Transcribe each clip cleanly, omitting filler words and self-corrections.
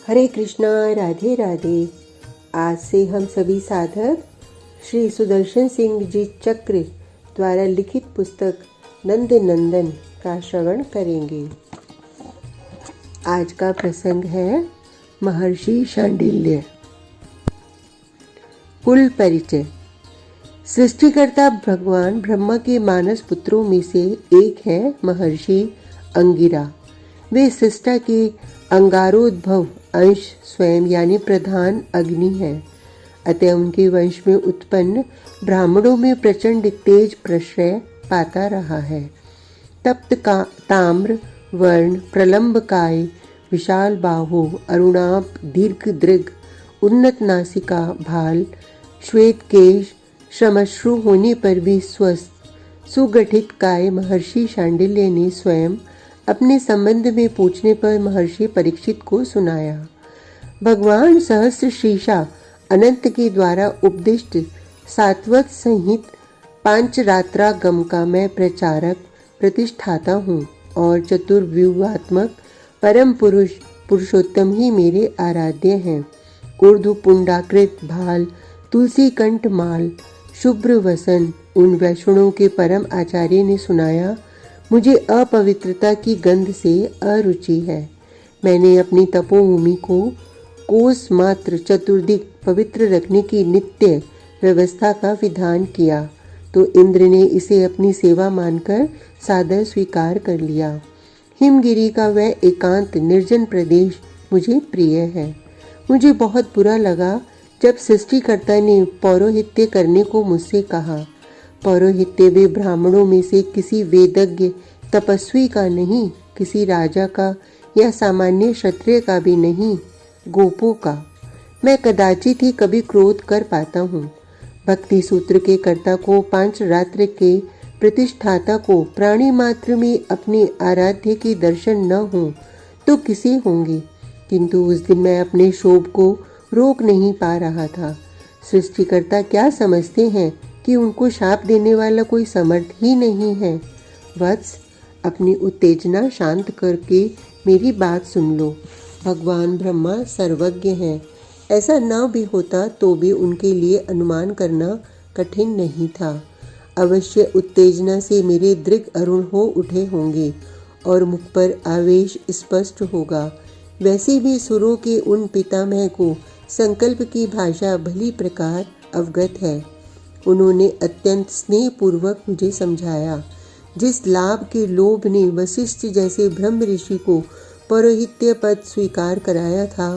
हरे कृष्णा, राधे राधे। आज से हम सभी साधक श्री सुदर्शन सिंह जी चक्र द्वारा लिखित पुस्तक नंद नंदन का श्रवण करेंगे। आज का प्रसंग है महर्षि शांडिल्य। कुल परिचय। सृष्टिकर्ता भगवान ब्रह्मा के मानस पुत्रों में से एक है महर्षि अंगिरा। वे सृष्टा के अंगारोद्भव अंश स्वयं यानी प्रधान अग्नि है। अतः उनके वंश में उत्पन्न ब्राह्मणों में प्रचंड तेज प्रश्रय पाता रहा है। तप्त का ताम्र वर्ण, प्रलंब काय, विशाल बाहु, अरुणाभ, दीर्घ दृग, उन्नत नासिका, भाल, श्वेत केश, श्रमश्रु होने पर भी स्वस्थ सुगठित काय महर्षि शांडिल्य ने स्वयं अपने संबंध में पूछने पर महर्षि परीक्षित को सुनाया। भगवान सहस्र शीर्षा अनंत के द्वारा उपदिष्ट सात्वत संहित पांचरात्रागम का मैं प्रचारक प्रतिष्ठाता हूँ और चतुर्व्यूहात्मक परम पुरुष पुरुषोत्तम ही मेरे आराध्य हैं। ऊर्ध्व पुंडाकृत भाल, तुलसी कंठ माल, शुभ्र वसन उन वैष्णवों के परम आचार्य ने सुनाया, मुझे अपवित्रता की गंध से अरुचि है। मैंने अपनी तपोभूमि को कोस मात्र चतुर्दिक पवित्र रखने की नित्य व्यवस्था का विधान किया तो इंद्र ने इसे अपनी सेवा मानकर सादर स्वीकार कर लिया। हिमगिरी का वह एकांत निर्जन प्रदेश मुझे प्रिय है। मुझे बहुत बुरा लगा जब सृष्टिकर्ता ने पौरोहित्य करने को मुझसे कहा। पौरोहित्य वे ब्राह्मणों में से किसी वेदज्ञ तपस्वी का नहीं, किसी राजा का या सामान्य क्षत्रिय का भी नहीं, गोपों का। मैं कदाचित ही कभी क्रोध कर पाता हूँ। भक्ति सूत्र के कर्ता को, पांच रात्र के प्रतिष्ठाता को प्राणी मात्र में अपने आराध्य के दर्शन न हो तो किसे होंगे। किंतु उस दिन मैं अपने शोभ को रोक नहीं पा रहा था। सृष्टिकर्ता क्या समझते हैं कि उनको शाप देने वाला कोई समर्थ ही नहीं है। वत्स, अपनी उत्तेजना शांत करके मेरी बात सुन लो। भगवान ब्रह्मा सर्वज्ञ हैं। ऐसा न भी होता तो भी उनके लिए अनुमान करना कठिन नहीं था। अवश्य उत्तेजना से मेरे दृग अरुण हो उठे होंगे और मुख पर आवेश स्पष्ट होगा। वैसे भी सुरों के उन पितामह को संकल्प की भाषा भली प्रकार अवगत है। उन्होंने अत्यंत स्नेहपूर्वक मुझे समझाया। जिस लाभ के लोभ ने वशिष्ठ जैसे ब्रह्म ऋषि को पौरोहित्य पद स्वीकार कराया था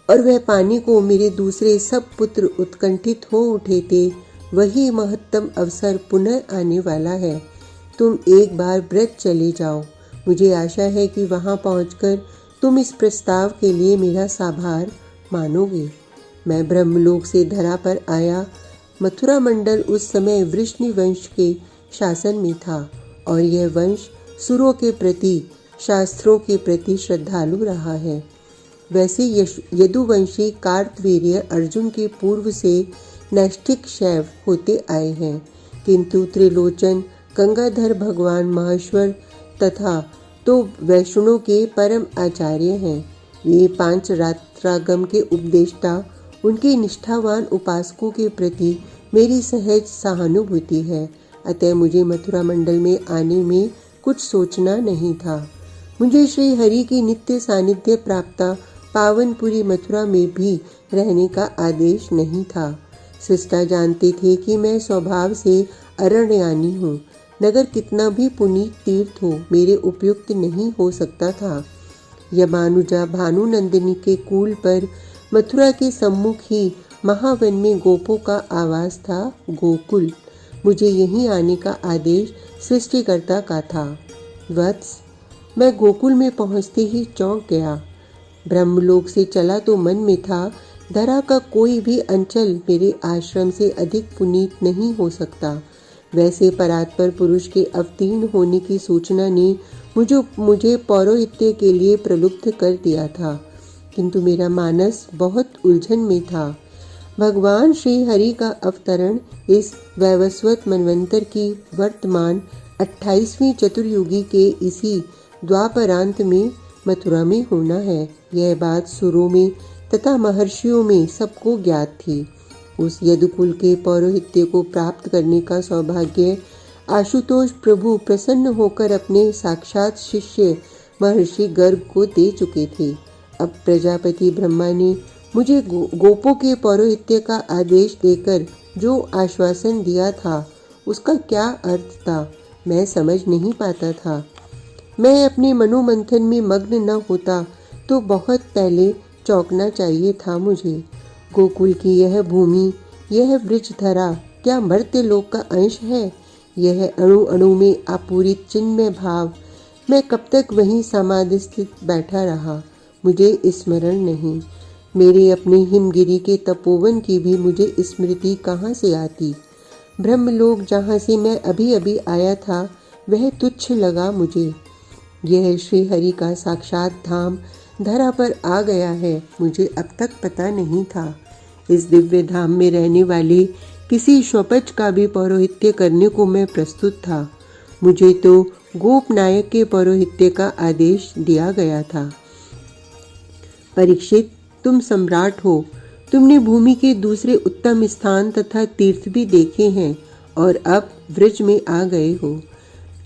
और वह पाने को मेरे दूसरे सब पुत्र उत्कंठित हो उठे थे, वही महत्तम अवसर पुनः आने वाला है। तुम एक बार व्रत चले जाओ। मुझे आशा है कि वहां पहुंचकर तुम इस प्रस्ताव के लिए मेरा साभार मानोगे। मैं ब्रह्मलोक से धरा पर आया। मथुरा मंडल उस समय वृष्णि वंश के शासन में था और यह वंश सुरों के प्रति, शास्त्रों के प्रति श्रद्धालु रहा है। वैसे यदुवंशी कार्तवीर्य अर्जुन के पूर्व से नैष्ठिक शैव होते आए हैं, किंतु त्रिलोचन गंगाधर भगवान महेश्वर तथा तो वैष्णवों के परम आचार्य हैं। वे पांच रात्रागम के उपदेष्टा। उनके निष्ठावान उपासकों के प्रति मेरी सहज सहानुभूति है। अतः मुझे मथुरा मंडल में आने में कुछ सोचना नहीं था। मुझे श्री हरि की नित्य सानिध्य प्राप्त पावनपुरी मथुरा में भी रहने का आदेश नहीं था। सृष्टा जानते थे कि मैं स्वभाव से अरण्यानी हूँ। नगर कितना भी पुनीत तीर्थ हो, मेरे उपयुक्त नहीं हो सकता था। यमानुजा भानुनंदिनी के कूल पर मथुरा के सम्मुख ही महावन में गोपों का आवास था, गोकुल। मुझे यहीं आने का आदेश सृष्टिकर्ता का था। वत्स, मैं गोकुल में पहुंचते ही चौंक गया। ब्रह्मलोक से चला तो मन में था, धरा का कोई भी अंचल मेरे आश्रम से अधिक पुनीत नहीं हो सकता। वैसे परात्पर पुरुष के अवतीर्ण होने की सूचना ने मुझे पौरोहित्य के लिए प्रलुब्ध कर दिया था, किंतु मेरा मानस बहुत उलझन में था। भगवान श्री हरि का अवतरण इस वैवस्वत मनवंतर की वर्तमान 28वीं चतुर्युगी के इसी द्वापरांत में मथुरा में होना है। यह बात सुरों में तथा महर्षियों में सबको ज्ञात थी। उस यदुकुल के पौरोहित्य को प्राप्त करने का सौभाग्य आशुतोष प्रभु प्रसन्न होकर अपने साक्षात शिष्य महर्षि गर्ग को दे चुके थे। अब प्रजापति ब्रह्मा ने मुझे गोपों के पौरोहित्य का आदेश देकर जो आश्वासन दिया था उसका क्या अर्थ था, मैं समझ नहीं पाता था। मैं अपने मनोमंथन में मग्न न होता तो बहुत पहले चौंकना चाहिए था मुझे। गोकुल की यह भूमि, यह वृक्षधरा क्या मर्त्य लोक का अंश है? यह अणु अणु में आपूरित चिन्मय भाव, मैं कब तक वहीं समाधिस्थित बैठा रहा, मुझे स्मरण नहीं। मेरे अपने हिमगिरी के तपोवन की भी मुझे स्मृति कहाँ से आती। ब्रह्मलोक जहाँ से मैं अभी अभी आया था वह तुच्छ लगा मुझे। यह श्री हरि का साक्षात धाम धरा पर आ गया है, मुझे अब तक पता नहीं था। इस दिव्य धाम में रहने वाले किसी स्वपच का भी पौरोहित्य करने को मैं प्रस्तुत था। मुझे तो गोपनायक के पौरोहित्य का आदेश दिया गया था। परीक्षित, तुम सम्राट हो, तुमने भूमि के दूसरे उत्तम स्थान तथा तीर्थ भी देखे हैं और अब व्रज में आ गए हो।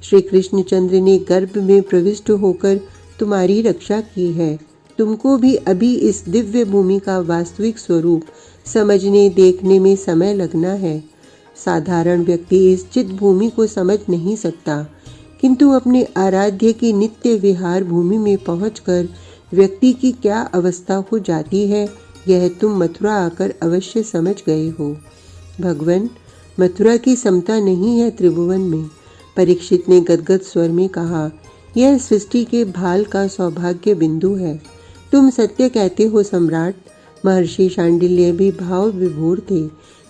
श्री कृष्णचंद्र ने गर्भ में प्रविष्ट होकर तुम्हारी रक्षा की है। तुमको भी अभी इस दिव्य भूमि का वास्तविक स्वरूप समझने देखने में समय लगना है। साधारण व्यक्ति इस चित भूमि को समझ नहीं सकता, किंतु अपने आराध्य की नित्य विहार भूमि में पहुंचकर व्यक्ति की क्या अवस्था हो जाती है, यह तुम मथुरा आकर अवश्य समझ गए हो। भगवान, मथुरा की समता नहीं है त्रिभुवन में। परीक्षित ने गदगद स्वर में कहा, यह सृष्टि के भाल का सौभाग्य बिंदु है। तुम सत्य कहते हो सम्राट। महर्षि शांडिल्य भी भाव विभोर थे,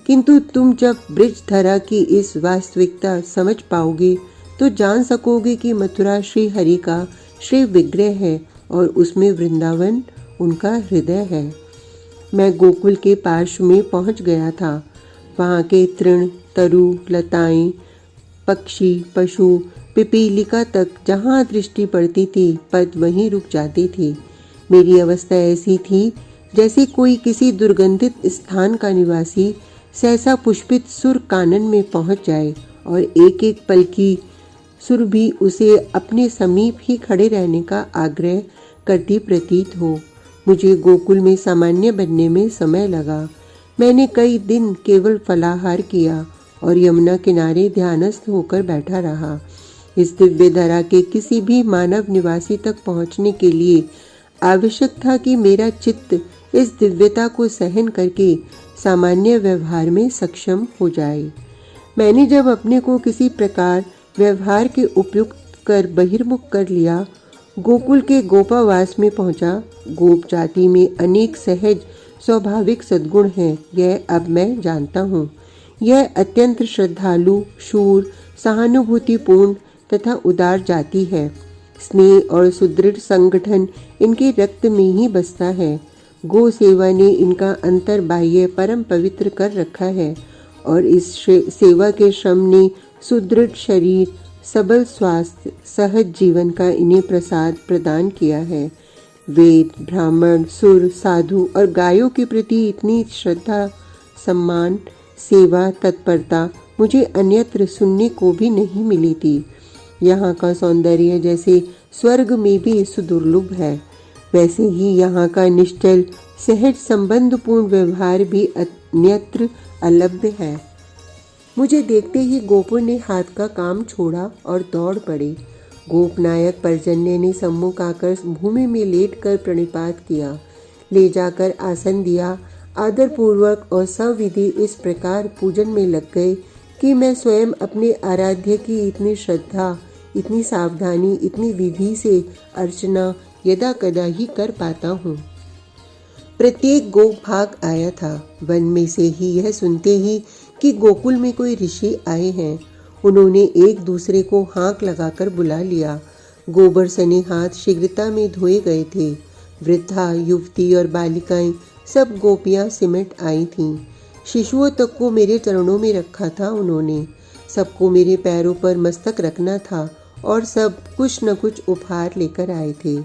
किंतु तुम जब ब्रजधरा की इस वास्तविकता समझ पाओगे तो जान सकोगे कि मथुरा श्री हरि का श्री विग्रह है और उसमें वृंदावन उनका हृदय है। मैं गोकुल के पार्श्व में पहुंच गया था। वहाँ के तृण, तरु, लताएं, पक्षी, पशु, पिपीलिका तक जहाँ दृष्टि पड़ती थी पद वहीं रुक जाती थी। मेरी अवस्था ऐसी थी जैसे कोई किसी दुर्गंधित स्थान का निवासी सहसा पुष्पित सुर कानन में पहुंच जाए और एक एक पल की सुर भी उसे अपने समीप ही खड़े रहने का आग्रह करती प्रतीत हो। मुझे गोकुल में सामान्य बनने में समय लगा। मैंने कई दिन केवल फलाहार किया और यमुना किनारे ध्यानस्थ होकर बैठा रहा। इस दिव्य धरा के किसी भी मानव निवासी तक पहुंचने के लिए आवश्यक था कि मेरा चित्त इस दिव्यता को सहन करके सामान्य व्यवहार में सक्षम हो जाए। मैंने जब अपने को किसी प्रकार व्यवहार के उपयुक्त कर बहिर्मुख कर लिया, गोकुल के गोपावास में पहुंचा। गोप जाति में अनेक सहज स्वाभाविक सद्गुण हैं, यह अब मैं जानता हूँ। यह अत्यंत श्रद्धालु, शूर, सहानुभूतिपूर्ण तथा उदार जाति है। स्नेह और सुदृढ़ संगठन इनके रक्त में ही बसता है। गो सेवा ने इनका अंतर बाह्य परम पवित्र कर रखा है और इस सेवा के श्रम ने सुदृढ़ शरीर, सबल स्वास्थ्य, सहज जीवन का इन्हें प्रसाद प्रदान किया है। वेद, ब्राह्मण, सुर, साधु और गायों के प्रति इतनी श्रद्धा, सम्मान, सेवा, तत्परता मुझे अन्यत्र सुनने को भी नहीं मिली थी। यहाँ का सौंदर्य जैसे स्वर्ग में भी सुदुर्लभ है, वैसे ही यहाँ का निश्चल सहज संबंधपूर्ण व्यवहार भी अन्यत्र अलभ्य है। मुझे देखते ही गोपों ने हाथ का काम छोड़ा और दौड़ पड़े। गोपनायक पर्जन्य ने सम्मुख आकर भूमि में लेटकर प्रणिपात किया, ले जाकर आसन दिया। आदरपूर्वक और सविधि इस प्रकार पूजन में लग गए कि मैं स्वयं अपने आराध्य की इतनी श्रद्धा, इतनी सावधानी, इतनी विधि से अर्चना यदा कदा ही कर पाता हूँ। प्रत्येक गोप भाग आया था। वन में से ही यह सुनते ही कि गोकुल में कोई ऋषि आए हैं, उन्होंने एक दूसरे को हाँक लगाकर बुला लिया। गोबर सने हाथ शीघ्रता में धोए गए थे। वृद्धा, युवती और बालिकाएं सब गोपियां सिमट आई थीं। शिशुओं तक को मेरे चरणों में रखा था उन्होंने। सबको मेरे पैरों पर मस्तक रखना था और सब कुछ न कुछ उपहार लेकर आए थे।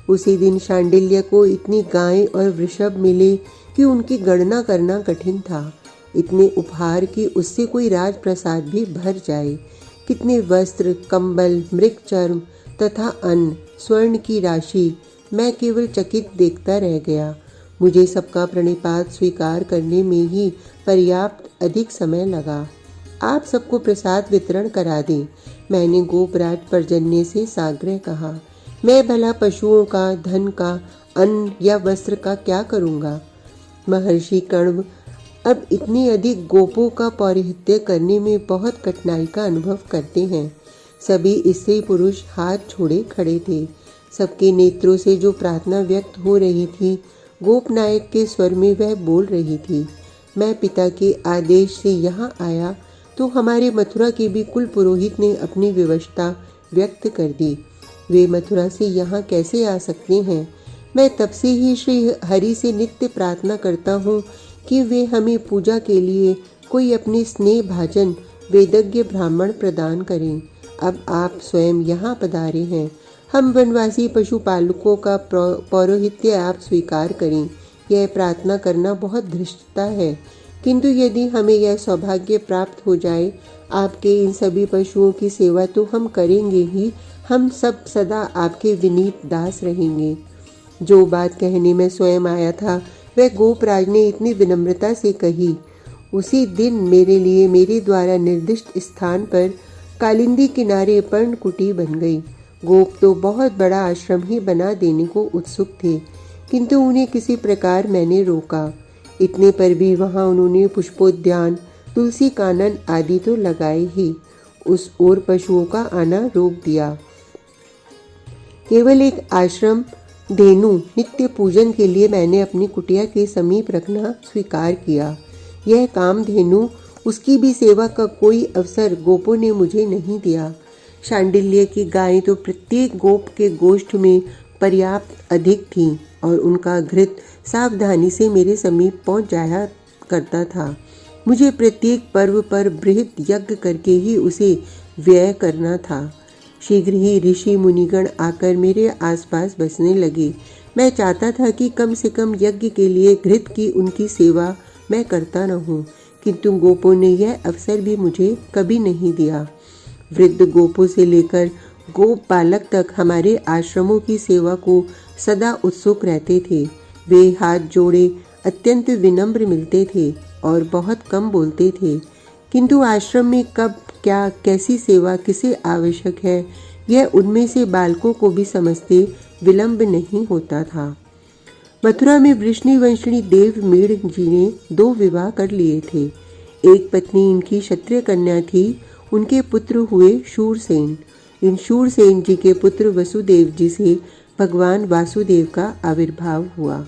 उसी दिन शांडिल्य को इतनी गायें और वृषभ मिले कि उनकी गणना करना कठिन था। इतने उपहार कि उससे कोई राजप्रसाद भी भर जाए। कितने वस्त्र, कंबल, मृगचर्म तथा अन्न, स्वर्ण की राशि, मैं केवल चकित देखता रह गया। मुझे सबका प्रणिपात स्वीकार करने में ही पर्याप्त अधिक समय लगा। आप सबको प्रसाद वितरण करा दें, मैंने गोपराज पर्जन्य से साग्रह कहा। मैं भला पशुओं का, धन का, अन्न या वस्त्र का क्या करूँगा? महर्षि कण्व अब इतनी अधिक गोपों का पौरोहित्य करने में बहुत कठिनाई का अनुभव करते हैं। सभी स्त्री पुरुष हाथ छोड़े खड़े थे। सबके नेत्रों से जो प्रार्थना व्यक्त हो रही थी, गोपनायक के स्वर में वह बोल रही थी। मैं पिता के आदेश से यहाँ आया तो हमारे मथुरा के भी कुल पुरोहित ने अपनी विवशता व्यक्त कर दी। वे मथुरा से यहाँ कैसे आ सकते हैं? मैं तब से ही श्री हरि से नित्य प्रार्थना करता हूँ कि वे हमें पूजा के लिए कोई अपने स्नेह भाजन वेदज्ञ ब्राह्मण प्रदान करें। अब आप स्वयं यहाँ पधारे हैं। हम वनवासी पशुपालकों का पौरोहित्य आप स्वीकार करें। यह प्रार्थना करना बहुत धृष्टता है, किंतु यदि हमें यह सौभाग्य प्राप्त हो जाए, आपके इन सभी पशुओं की सेवा तो हम करेंगे ही, हम सब सदा आपके विनीत दास रहेंगे। जो बात कहने में स्वयं आया था वह गोपराज ने इतनी विनम्रता से कही। उसी दिन मेरे लिए मेरे द्वारा निर्दिष्ट स्थान पर कालिंदी किनारे पर्णकुटी बन गई। गोप तो बहुत बड़ा आश्रम ही बना देने को उत्सुक थे, किंतु उन्हें किसी प्रकार मैंने रोका। इतने पर भी वहाँ उन्होंने पुष्पोद्यान, तुलसी कानन आदि तो लगाए ही, उस ओर पशुओं का आना रोक दिया। केवल एक आश्रम धेनु नित्य पूजन के लिए मैंने अपनी कुटिया के समीप रखना स्वीकार किया। यह काम धेनु, उसकी भी सेवा का कोई अवसर गोपों ने मुझे नहीं दिया। शांडिल्य की गायें तो प्रत्येक गोप के गोष्ठ में पर्याप्त अधिक थीं और उनका घृत सावधानी से मेरे समीप पहुंच जाया करता था। मुझे प्रत्येक पर्व पर बृहत् यज्ञ करके ही उसे व्यय करना था। शीघ्र ही ऋषि मुनिगण आकर मेरे आसपास बसने लगे। मैं चाहता था कि कम से कम यज्ञ के लिए घृत की उनकी सेवा मैं करता रहूं, किंतु गोपों ने यह अवसर भी मुझे कभी नहीं दिया। वृद्ध गोपों से लेकर गोप बालक तक हमारे आश्रमों की सेवा को सदा उत्सुक रहते थे। वे हाथ जोड़े अत्यंत विनम्र मिलते थे और बहुत कम बोलते थे, किंतु आश्रम में कब क्या कैसी सेवा किसे आवश्यक है, यह उनमें से बालकों को भी समझते विलंब नहीं होता था। मथुरा में वृष्णिवंशिनी देव मीड़ जी ने 2 विवाह कर लिए थे। एक पत्नी इनकी क्षत्रिय कन्या थी, उनके पुत्र हुए शूरसेन। इन शूरसेन जी के पुत्र वसुदेव जी से भगवान वासुदेव का आविर्भाव हुआ।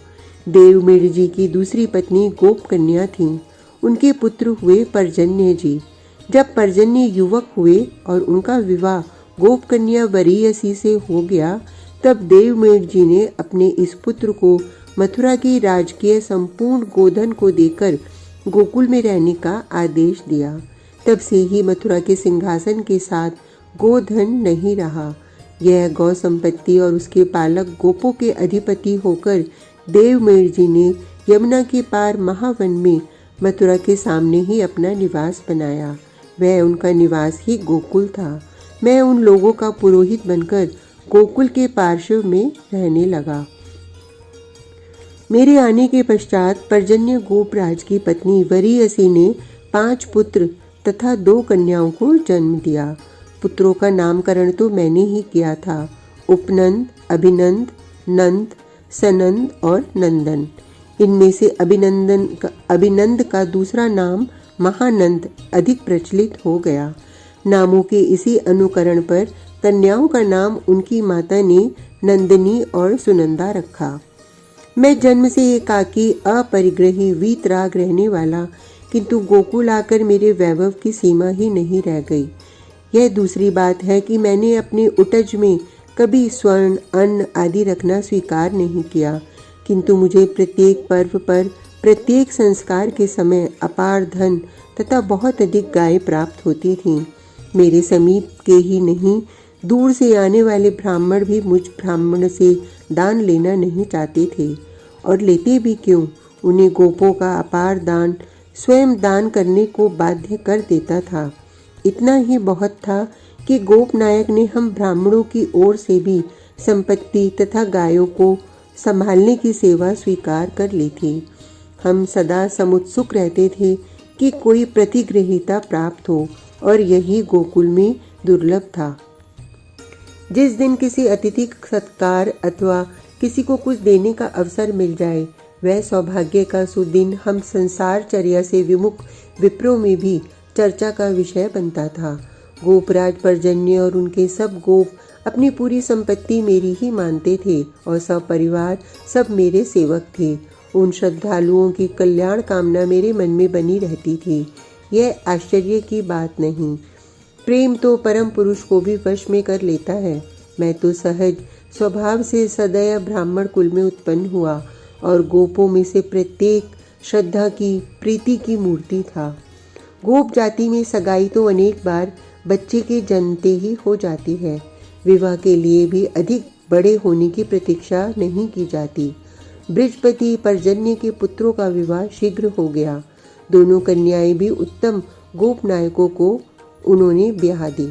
देवमीड़ जी की दूसरी पत्नी गोप कन्या थी, उनके पुत्र हुए पर्जन्य जी। जब पर्जन्य युवक हुए और उनका विवाह गोप कन्या वरीयसी से हो गया, तब देवमीड़ जी ने अपने इस पुत्र को मथुरा की राजकीय संपूर्ण गोधन को देकर गोकुल में रहने का आदेश दिया। तब से ही मथुरा के सिंहासन के साथ गोधन नहीं रहा। यह गौ संपत्ति और उसके पालक गोपों के अधिपति होकर देवमीड़ जी ने यमुना के पार महावन में मथुरा के सामने ही अपना निवास बनाया। वह उनका निवास ही गोकुल था। मैं उन लोगों का पुरोहित बनकर गोकुल के पार्श्व में रहने लगा। मेरे आने के पश्चात पर्जन्य गोपराज की पत्नी वरीयसी ने 5 पुत्र तथा 2 कन्याओं को जन्म दिया। पुत्रों का नामकरण तो मैंने ही किया था। उपनंद, अभिनंद, नंद, सनंद और नंदन। इनमें से अभिनंद का दूसरा नाम महानंद अधिक प्रचलित हो गया। नामों के इसी अनुकरण पर कन्याओं का नाम उनकी माता ने नंदिनी और सुनंदा रखा। मैं जन्म से एकाकी, अपरिग्रही, वीतराग रहने वाला, किंतु गोकुल आकर मेरे वैभव की सीमा ही नहीं रह गई। यह दूसरी बात है कि मैंने अपने उटज में कभी स्वर्ण, अन्न आदि रखना स्वीकार नहीं किया, किंतु मुझे प्रत्येक पर्व पर, प्रत्येक संस्कार के समय अपार धन तथा बहुत अधिक गायें प्राप्त होती थीं। मेरे समीप के ही नहीं, दूर से आने वाले ब्राह्मण भी मुझ ब्राह्मण से दान लेना नहीं चाहते थे, और लेते भी क्यों। उन्हें गोपों का अपार दान स्वयं दान करने को बाध्य कर देता था। इतना ही बहुत था कि गोप नायक ने हम ब्राह्मणों की ओर से भी संपत्ति तथा गायों को संभालने की सेवा स्वीकार कर ली थी। हम सदा समुत्सुक रहते थे कि कोई प्रतिगृहीता प्राप्त हो, और यही गोकुल में दुर्लभ था। जिस दिन किसी अतिथि सत्कार अथवा किसी को कुछ देने का अवसर मिल जाए, वह सौभाग्य का सुदिन हम संसारचर्या से विमुख विप्रों में भी चर्चा का विषय बनता था। गोपराज पर्जन्य और उनके सब गोप अपनी पूरी संपत्ति मेरी ही मानते थे, और सब परिवार सब मेरे सेवक थे। उन श्रद्धालुओं की कल्याण कामना मेरे मन में बनी रहती थी। यह आश्चर्य की बात नहीं। प्रेम तो परम पुरुष को भी वश में कर लेता है। मैं तो सहज स्वभाव से सदैव ब्राह्मण कुल में उत्पन्न हुआ, और गोपों में से प्रत्येक श्रद्धा की प्रीति की मूर्ति था। गोप जाति में सगाई तो अनेक बार बच्चे के जन्मते ही हो जाती है। विवाह के लिए भी अधिक बड़े होने की प्रतीक्षा नहीं की जाती। बृजपति पर्जन्य के पुत्रों का विवाह शीघ्र हो गया। दोनों कन्याएं भी उत्तम गोप नायकों को उन्होंने ब्याह दी।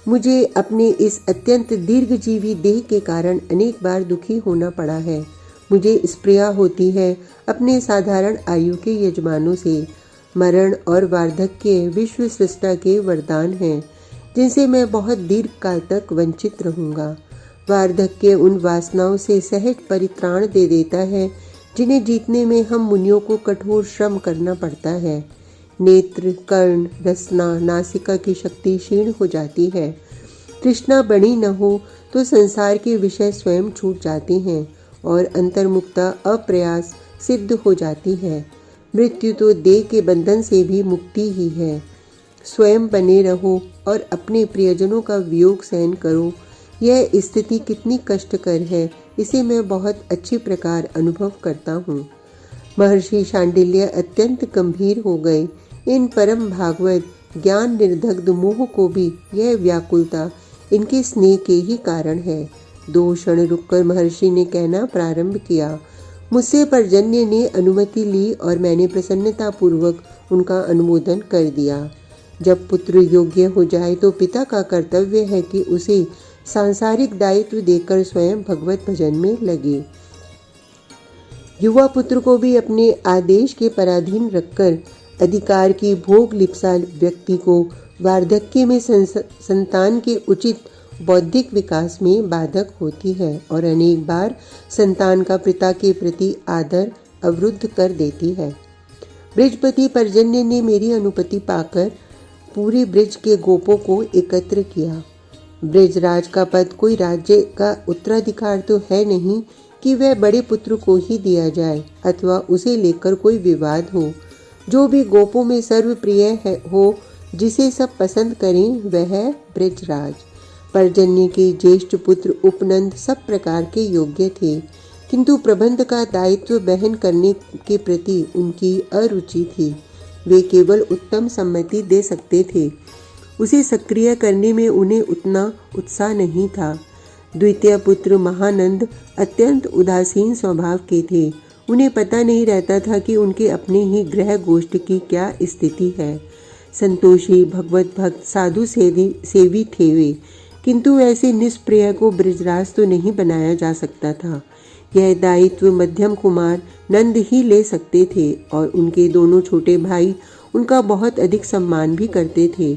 मुझे अपने इस अत्यंत दीर्घजीवी देह के कारण अनेक बार दुखी होना पड़ा है। मुझे स्प्रिया होती है अपने साधारण आयु के यजमानों से। मरण और वार्धक्य विश्व सृष्टा के वरदान हैं, जिनसे मैं बहुत दीर्घ काल तक वंचित रहूंगा। वार्धक्य उन वासनाओं से सहज परित्राण दे देता है जिन्हें जीतने में हम मुनियों को कठोर श्रम करना पड़ता है। नेत्र, कर्ण, रसना, नासिका की शक्ति क्षीण हो जाती है। तृष्णा बड़ी न हो तो संसार के विषय स्वयं छूट जाते हैं, और अंतर्मुक्ता अप्रयास सिद्ध हो जाती है। मृत्यु तो देह के बंधन से भी मुक्ति ही है। स्वयं बने रहो और अपने प्रियजनों का वियोग सहन करो। यह स्थिति कितनी कष्टकर है, इसे मैं बहुत अच्छी प्रकार अनुभव करता हूँ। महर्षि शांडिल्य अत्यंत गंभीर हो गए। इन परम भागवत ज्ञान निर्दग्ध मोह को भी यह व्याकुलता इनके स्नेह के ही कारण है। 2 क्षण रुककर महर्षि ने कहना प्रारंभ किया। मुझसे पर्जन्य ने अनुमति ली और मैंने प्रसन्नता पूर्वक उनका अनुमोदन कर दिया। जब पुत्र योग्य हो जाए तो पिता का कर्तव्य है कि उसे सांसारिक दायित्व देकर स्वयं भगवत भजन में लगे। युवा पुत्र को भी अपने आदेश के पराधीन रखकर अधिकार की भोग लिप्सा व्यक्ति को वार्धक्य में संतान के उचित बौद्धिक विकास में बाधक होती है, और अनेक बार संतान का पिता के प्रति आदर अवरुद्ध कर देती है। बृजपति पर्जन्य ने मेरी अनुमति पाकर पूरे ब्रज के गोपों को एकत्र किया। ब्रजराज का पद कोई राज्य का उत्तराधिकार तो है नहीं कि वह बड़े पुत्र को ही दिया जाए अथवा उसे लेकर कोई विवाद हो। जो भी गोपों में सर्वप्रिय हो, जिसे सब पसंद करें, वह है ब्रजराज। पर्जन्य के ज्येष्ठ पुत्र उपनंद सब प्रकार के योग्य थे, किंतु प्रबंध का दायित्व वहन करने के प्रति उनकी अरुचि थी। वे केवल उत्तम सम्मति दे सकते थे, उसे सक्रिय करने में उन्हें उतना उत्साह नहीं था। द्वितीय पुत्र महानंद अत्यंत उदासीन स्वभाव के थे। उन्हें पता नहीं रहता था कि उनके अपने ही गृह गोष्ठ की क्या स्थिति है। संतोषी भगवत भक्त साधु सेवी थे वे, किंतु ऐसे निष्प्रिय को ब्रजराज तो नहीं बनाया जा सकता था। यह दायित्व मध्यम कुमार नंद ही ले सकते थे, और उनके दोनों छोटे भाई उनका बहुत अधिक सम्मान भी करते थे।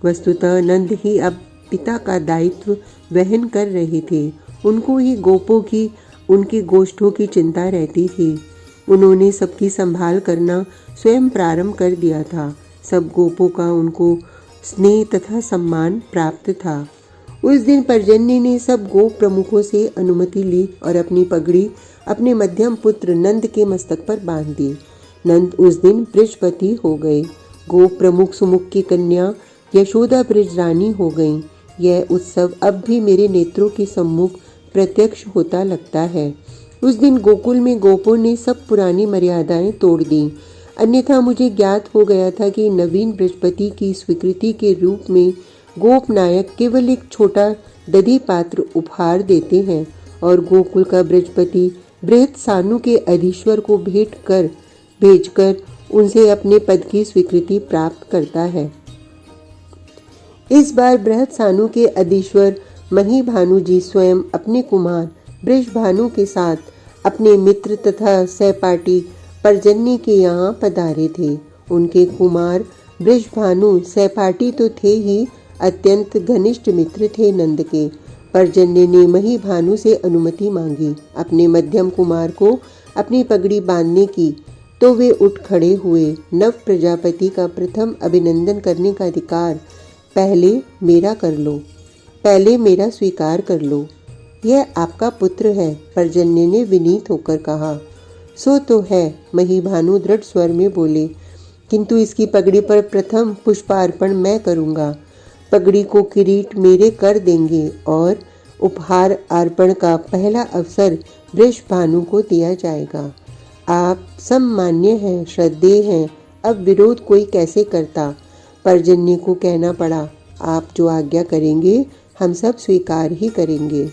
वस्तुतः नंद ही अब पिता का दायित्व वहन कर रहे थे। उनको ही गोपों की, उनकी गोष्ठों की चिंता रहती थी। उन्होंने सबकी संभाल करना स्वयं प्रारंभ कर दिया था। सब गोपों का उनको स्नेह तथा सम्मान प्राप्त था। उस दिन पर्जन्य ने सब गोप प्रमुखों से अनुमति ली और अपनी पगड़ी अपने मध्यम पुत्र नंद के मस्तक पर बांध दी। नंद उस दिन बृजपति हो गए। गोप प्रमुख सुमुख की कन्या यशोदा ब्रज रानी हो गई। यह उत्सव अब भी मेरे नेत्रों के सम्मुख प्रत्यक्ष होता लगता है। उस दिन गोकुल में गोपों ने सब पुरानी मर्यादाएं तोड़ दी, अन्यथा मुझे ज्ञात हो गया था कि नवीन बृहस्पति की स्वीकृति के रूप में गोप नायक केवल एक छोटा दधी पात्र उपहार देते हैं और गोकुल का बृजपति बृहत सानु के अधीश्वर को भेजकर उनसे अपने पद की स्वीकृति प्राप्त करता है। इस बार बृहत सानु के अधीश्वर महीभानु जी स्वयं अपने कुमार बृषभानु के साथ अपने मित्र तथा सहपाठी पर्जन्य के यहाँ पधारे थे। उनके कुमार बृषभानु सहपाठी तो थे ही, अत्यंत घनिष्ठ मित्र थे नंद के। पर्जन्य ने महीभानु से अनुमति मांगी अपने मध्यम कुमार को अपनी पगड़ी बांधने की, तो वे उठ खड़े हुए। नव प्रजापति का प्रथम अभिनंदन करने का अधिकार पहले मेरा कर लो, पहले मेरा स्वीकार कर लो। यह आपका पुत्र है, पर्जन्य ने विनीत होकर कहा। सो तो है, महीभानु दृढ़ स्वर में बोले, किंतु इसकी पगड़ी पर प्रथम पुष्पार्पण मैं करूंगा। पगड़ी को किरीट मेरे कर देंगे और उपहार अर्पण का पहला अवसर वृषभानु को दिया जाएगा। आप सम्मान्य हैं, श्रद्धेय हैं, अब विरोध कोई कैसे करता। पर्जन्य को कहना पड़ा, आप जो आज्ञा करेंगे हम सब स्वीकार ही करेंगे।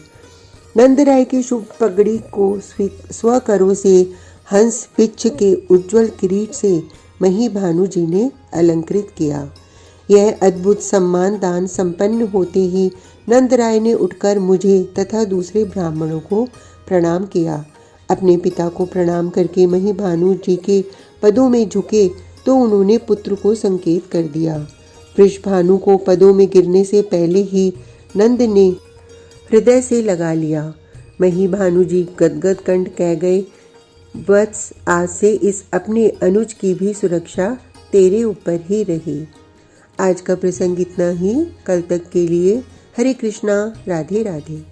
नंदराय की शुभ पगड़ी को स्वकरों से हंस पिच्छ के उज्जवल किरीट से महीभानु जी ने अलंकृत किया। यह अद्भुत सम्मान दान संपन्न होते ही नंदराय ने उठकर मुझे तथा दूसरे ब्राह्मणों को प्रणाम किया। अपने पिता को प्रणाम करके महीभानु जी के पदों में झुके तो उन्होंने पुत्र को संकेत कर दिया। वृषभानु को पदों में गिरने से पहले ही नंद ने हृदय से लगा लिया। महीभानु जी गदगद कंठ कह गए, वत्स, आज से इस अपने अनुज की भी सुरक्षा तेरे ऊपर ही रही। आज का प्रसंग इतना ही। कल तक के लिए हरे कृष्णा, राधे राधे।